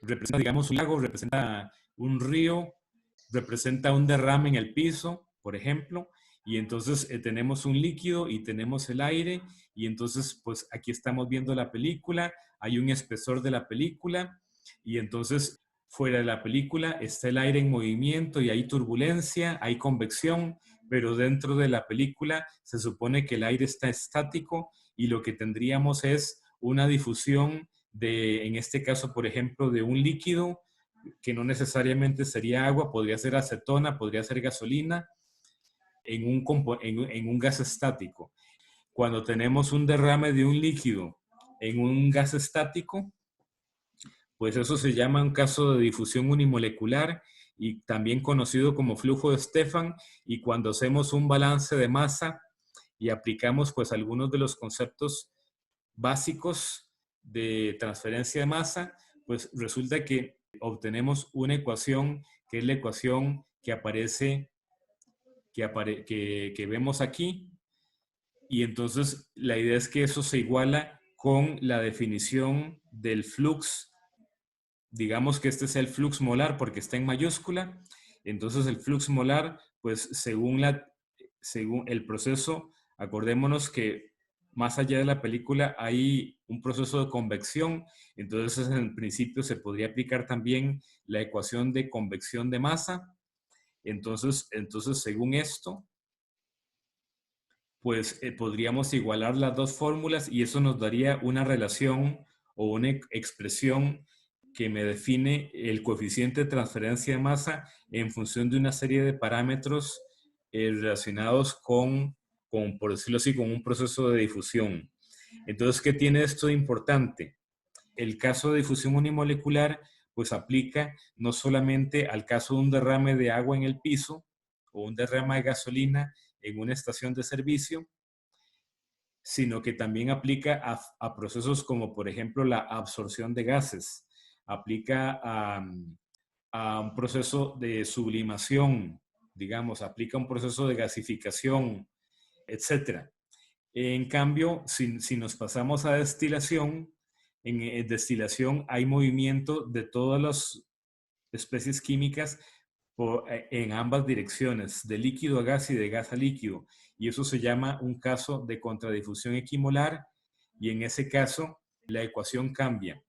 representa, digamos, un lago, representa un río, representa un derrame en el piso, por ejemplo, y entonces tenemos un líquido y tenemos el aire, y entonces pues aquí estamos viendo la película, hay un espesor de la película, y entonces fuera de la película está el aire en movimiento y hay turbulencia, hay convección, pero dentro de la película se supone que el aire está estático y lo que tendríamos es una difusión de, en este caso, por ejemplo, de un líquido que no necesariamente sería agua, podría ser acetona, podría ser gasolina, en un gas estático. Cuando tenemos un derrame de un líquido en un gas estático, pues eso se llama un caso de difusión unimolecular y también conocido como flujo de Stefan. Y cuando hacemos un balance de masa y aplicamos pues algunos de los conceptos básicos de transferencia de masa, pues resulta que obtenemos una ecuación que es la ecuación que aparece, que vemos aquí. Y entonces la idea es que eso se iguala con la definición del flux. Digamos que este es el flux molar porque está en mayúscula. Entonces el flux molar, pues según el proceso, acordémonos que más allá de la película hay un proceso de convección. Entonces en principio se podría aplicar también la ecuación de convección de masa. Entonces según esto, pues podríamos igualar las dos fórmulas y eso nos daría una relación o una expresión que me define el coeficiente de transferencia de masa en función de una serie de parámetros relacionados por decirlo así, con un proceso de difusión. Entonces, ¿qué tiene esto de importante? El caso de difusión unimolecular, pues aplica no solamente al caso de un derrame de agua en el piso o un derrame de gasolina en una estación de servicio, sino que también aplica a procesos como, por ejemplo, la absorción de gases, aplica a un proceso de sublimación, digamos, aplica un proceso de gasificación, etc. En cambio, si nos pasamos a destilación, en destilación hay movimiento de todas las especies químicas en ambas direcciones, de líquido a gas y de gas a líquido. Y eso se llama un caso de contradifusión equimolar y en ese caso la ecuación cambia.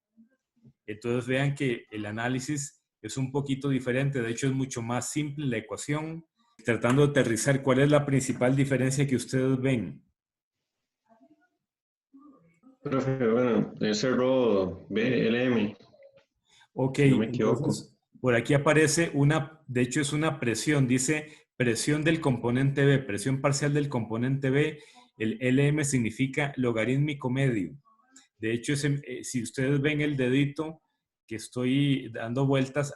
Entonces vean que el análisis es un poquito diferente, de hecho es mucho más simple la ecuación. Tratando de aterrizar, ¿cuál es la principal diferencia que ustedes ven? Profe, bueno, debe ser Rho BLM, Ok, si no me equivoco. entonces por aquí aparece de hecho es una presión, dice presión del componente B, presión parcial del componente B, el LM significa logarítmico medio. De hecho, si ustedes ven el dedito que estoy dando vueltas,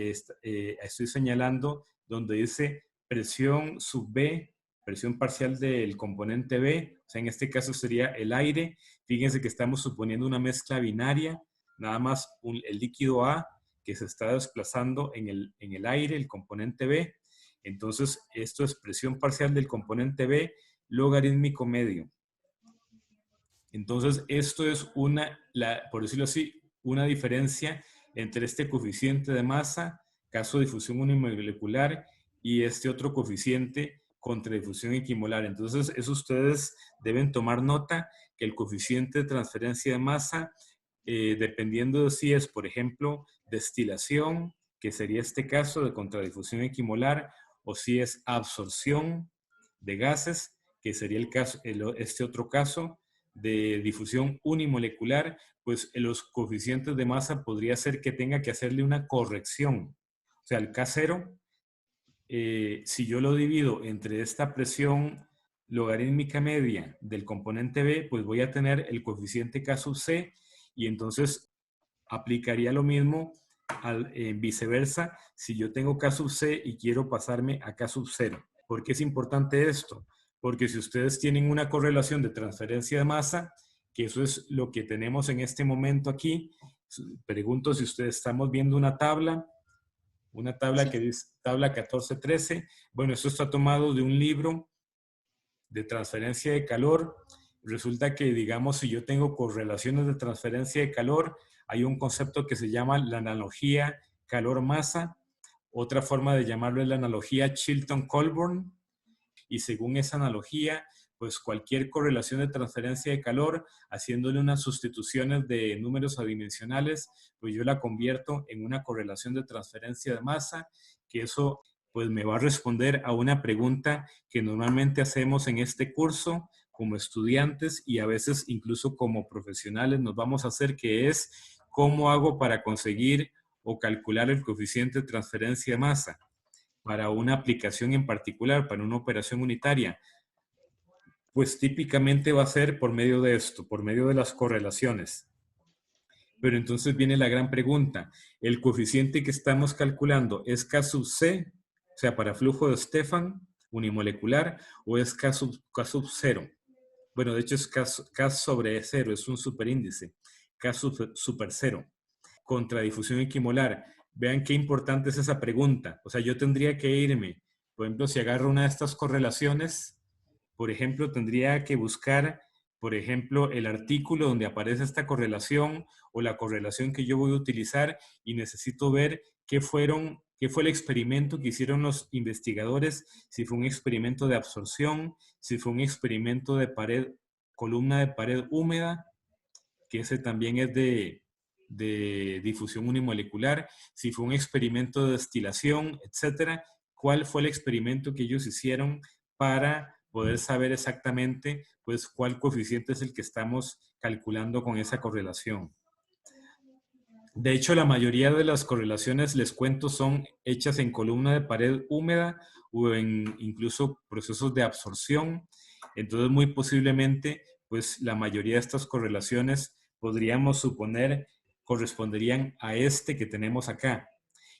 estoy señalando donde dice presión sub B, presión parcial del componente B, o sea, en este caso sería el aire. Fíjense que estamos suponiendo una mezcla binaria, nada más el líquido A que se está desplazando en el aire, el componente B. Entonces, esto es presión parcial del componente B, logarítmico medio. Entonces, esto es por decirlo así, una diferencia entre este coeficiente de masa, caso de difusión unimolecular, y este otro coeficiente contra difusión equimolar. Entonces, eso ustedes deben tomar nota que el coeficiente de transferencia de masa, dependiendo de si es, por ejemplo, destilación, que sería este caso de contradifusión equimolar, o si es absorción de gases, que sería este otro caso de difusión unimolecular, pues los coeficientes de masa podría ser que tenga que hacerle una corrección. O sea, el K0, si yo lo divido entre esta presión logarítmica media del componente B, pues voy a tener el coeficiente K sub C y entonces aplicaría lo mismo viceversa si yo tengo K sub C y quiero pasarme a K sub 0. ¿Por qué es importante esto? Porque si ustedes tienen una correlación de transferencia de masa, que eso es lo que tenemos en este momento aquí, pregunto si ustedes estamos viendo una tabla que Sí. dice tabla 1413. Bueno, esto está tomado de un libro de transferencia de calor. resulta que, digamos, si yo tengo correlaciones de transferencia de calor, hay un concepto que se llama la analogía calor-masa. Otra forma de llamarlo es la analogía Chilton-Colborn. Y según esa analogía, pues cualquier correlación de transferencia de calor, haciéndole unas sustituciones de números adimensionales, pues yo la convierto en una correlación de transferencia de masa, que eso pues me va a responder a una pregunta que normalmente hacemos en este curso como estudiantes y a veces incluso como profesionales nos vamos a hacer, que es ¿cómo hago para conseguir o calcular el coeficiente de transferencia de masa para una aplicación en particular, para una operación unitaria? Pues típicamente va a ser por medio de esto, por medio de las correlaciones. Pero entonces viene la gran pregunta. ¿El coeficiente que estamos calculando es K sub C, o sea, para flujo de Stefan unimolecular, o es K sub 0? Bueno, de hecho es K sobre 0, es un superíndice. K super 0 contra difusión equimolar. Vean qué importante es esa pregunta. O sea, yo tendría que irme, por ejemplo, si agarro una de estas correlaciones, por ejemplo, tendría que buscar, por ejemplo, el artículo donde aparece esta correlación o la correlación que yo voy a utilizar y necesito ver qué fue el experimento que hicieron los investigadores, si fue un experimento de absorción, si fue un experimento de columna de pared húmeda, que ese también es de difusión unimolecular, si fue un experimento de destilación, etcétera. ¿Cuál fue el experimento que ellos hicieron para poder saber exactamente, pues, cuál coeficiente es el que estamos calculando con esa correlación? De hecho, la mayoría de las correlaciones, les cuento, son hechas en columna de pared húmeda o en incluso procesos de absorción. Entonces, muy posiblemente, pues la mayoría de estas correlaciones podríamos suponer corresponderían a este que tenemos acá.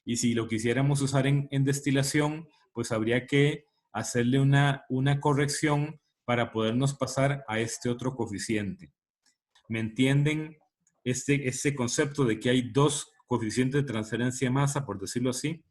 Y si lo quisiéramos usar en destilación, pues habría que hacerle una corrección para podernos pasar a este otro coeficiente. ¿Me entienden este concepto de que hay dos coeficientes de transferencia de masa, por decirlo así?